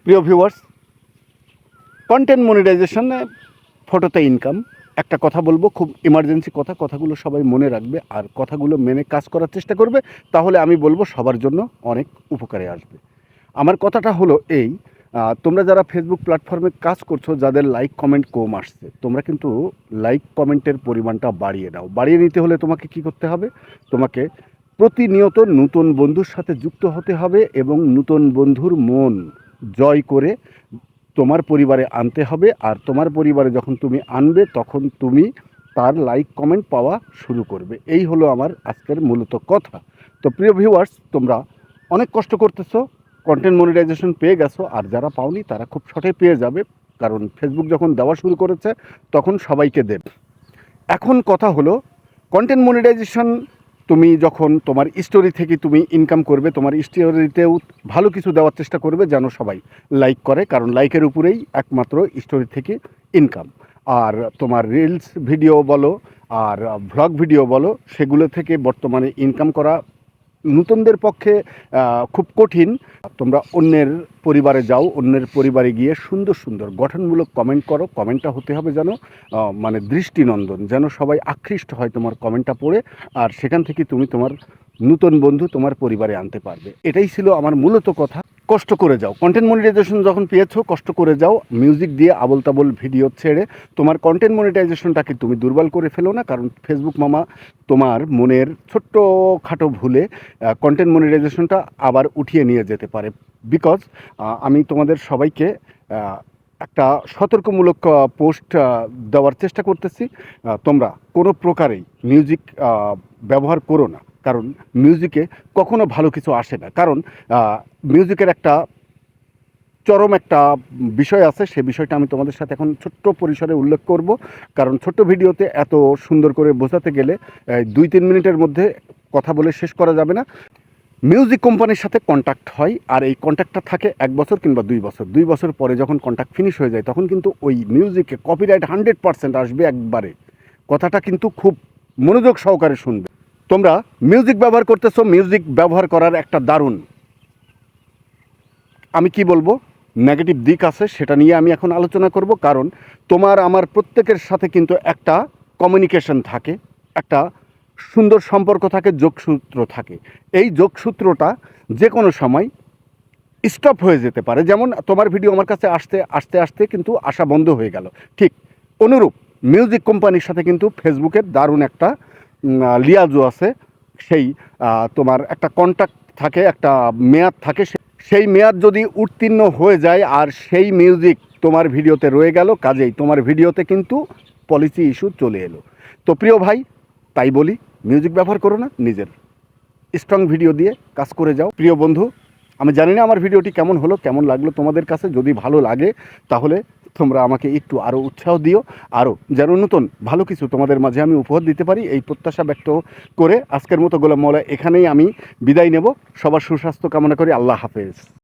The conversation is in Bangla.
প্রিয় ভিউয়ার্স, কন্টেন্ট মনিটাইজেশনে ফটোতে ইনকাম, একটা কথা বলবো, খুব ইমার্জেন্সি কথা, কথাগুলো সবাই মনে রাখবে আর কথাগুলো মেনে কাজ করার চেষ্টা করবে, তাহলে আমি বলবো সবার জন্য অনেক উপকারে আসবে। আমার কথাটা হলো এই, তোমরা যারা ফেসবুক প্ল্যাটফর্মে কাজ করছো, যাদের লাইক কমেন্ট কম আসছে, তোমরা কিন্তু লাইক কমেন্টের পরিমাণটা বাড়িয়ে নাও। বাড়িয়ে নিতে হলে তোমাকে কি করতে হবে? তোমাকে প্রতিনিয়ত নতুন বন্ধুর সাথে যুক্ত হতে হবে এবং নতুন বন্ধুর মন জয় করে তোমার পরিবারে আনতে হবে। আর তোমার পরিবারে যখন তুমি আনবে, তখন তুমি তার লাইক কমেন্ট পাওয়া শুরু করবে। এই হলো আমার আজকের মূলত কথা। তো প্রিয় ভিউয়ার্স, তোমরা অনেক কষ্ট করতেছো, কন্টেন্ট মনিটাইজেশন পেয়ে গেছো, আর যারা পাওনি তারা খুব শর্টে পেয়ে যাবে, কারণ ফেসবুক যখন দেওয়া শুরু করেছে তখন সবাইকে দেবে। এখন কথা হলো, কন্টেন্ট মনিটাইজেশন তুমি যখন তোমার স্টোরি থেকে তুমি ইনকাম করবে, তোমার স্টোরিতেও ভালো কিছু দেওয়ার চেষ্টা করবে যেন সবাই লাইক করে, কারণ লাইকের উপরেই একমাত্র স্টোরি থেকে ইনকাম। আর তোমার রিলস ভিডিও বলো আর ভ্লগ ভিডিও বলো, সেগুলো থেকে বর্তমানে ইনকাম করা নতুনদের পক্ষে খুব কঠিন। তোমরা অন্যের পরিবারে যাও, অন্যের পরিবারে গিয়ে সুন্দর সুন্দর গঠনমূলক কমেন্ট করো। কমেন্টটা হতে হবে যেন মানে দৃষ্টিনন্দন, যেন সবাই আকৃষ্ট হয় তোমার কমেন্টটা পড়ে, আর সেখান থেকে তুমি তোমার নতুন বন্ধু তোমার পরিবারে আনতে পারবে। এটাই ছিল আমার মূলত কথা। কষ্ট করে যাও, কন্টেন্ট মনিটাইজেশন যখন পেয়েছো কষ্ট করে যাও, মিউজিক দিয়ে আবল তাবল ভিডিও ছেড়ে তোমার কন্টেন্ট মনিটাইজেশনটাকে তুমি দুর্বল করে ফেলো না, কারণ ফেসবুক মামা তোমার মনের ছোট্ট খাটো ভুলে কন্টেন্ট মনিটাইজেশনটা আবার উঠিয়ে নিয়ে যেতে পারে। বিকজ আমি তোমাদের সবাইকে একটা সতর্কমূলক পোস্ট দেওয়ার চেষ্টা করতেছি। তোমরা কোনো প্রকারেই মিউজিক ব্যবহার করো না, কারণ মিউজিকে কখনো ভালো কিছু আসে না। কারণ মিউজিকের একটা চরম একটা বিষয় আছে, সে বিষয়টা আমি তোমাদের সাথে এখন ছোট্ট পরিসরে উল্লেখ করব, কারণ ছোট্ট ভিডিওতে এত সুন্দর করে বোঝাতে গেলে 2-3 মিনিটের মধ্যে কথা বলে শেষ করা যাবে না। মিউজিক কোম্পানির সাথে কন্ট্যাক্ট হয়, আর এই কন্ট্যাক্টটা থাকে 1 বছর কিংবা 2 বছর। 2 বছর পরে যখন কন্ট্যাক্ট ফিনিশ হয়ে যায়, তখন কিন্তু ওই মিউজিকে কপিরাইট 100% আসবে একবারে। কথাটা কিন্তু খুব মনোযোগ সহকারে শুনবে। তোমরা মিউজিক ব্যবহার করতেছো, মিউজিক ব্যবহার করার একটা দারুণ, আমি কি বলবো, নেগেটিভ দিক আছে, সেটা নিয়ে আমি এখন আলোচনা করব। কারণ তোমার আমার প্রত্যেকের সাথে কিন্তু একটা কমিউনিকেশন থাকে, একটা সুন্দর সম্পর্ক থাকে, যোগসূত্র থাকে। এই যোগসূত্রটা যে কোনো সময় স্টপ হয়ে যেতে পারে। যেমন তোমার ভিডিও আমার কাছে আসতে আসতে আসতে কিন্তু আসা বন্ধ হয়ে গেল, ঠিক অনুরূপ মিউজিক কোম্পানির সাথে কিন্তু ফেসবুকের দারুণ একটা লিয়াজো আছে। সেই তোমার একটা কন্ট্যাক্ট থাকে, একটা মেয়াদ থাকে। সেই মেয়াদ যদি উত্তীর্ণ হয়ে যায় আর সেই মিউজিক তোমার ভিডিওতে রয়ে গেল, কাজেই তোমার ভিডিওতে কিন্তু পলিসি ইস্যু চলে এলো। তো প্রিয় ভাই, তাই বলি, মিউজিক ব্যবহার করো না, নিজের স্ট্রং ভিডিও দিয়ে কাজ করে যাও। প্রিয় বন্ধু, আমি জানি না আমার ভিডিওটি কেমন হলো, কেমন লাগলো তোমাদের কাছে। যদি ভালো লাগে তাহলে তোমরা আমাকে একটু আরও উৎসাহ দিও, আরও যেন নতুন ভালো কিছু তোমাদের মাঝে আমি উপহার দিতে পারি, এই প্রত্যাশা ব্যক্ত করে আজকের মতো গোলাম মাওলা এখানেই আমি বিদায় নেব। সবার সুস্বাস্থ্য কামনা করি। আল্লাহ হাফেজ।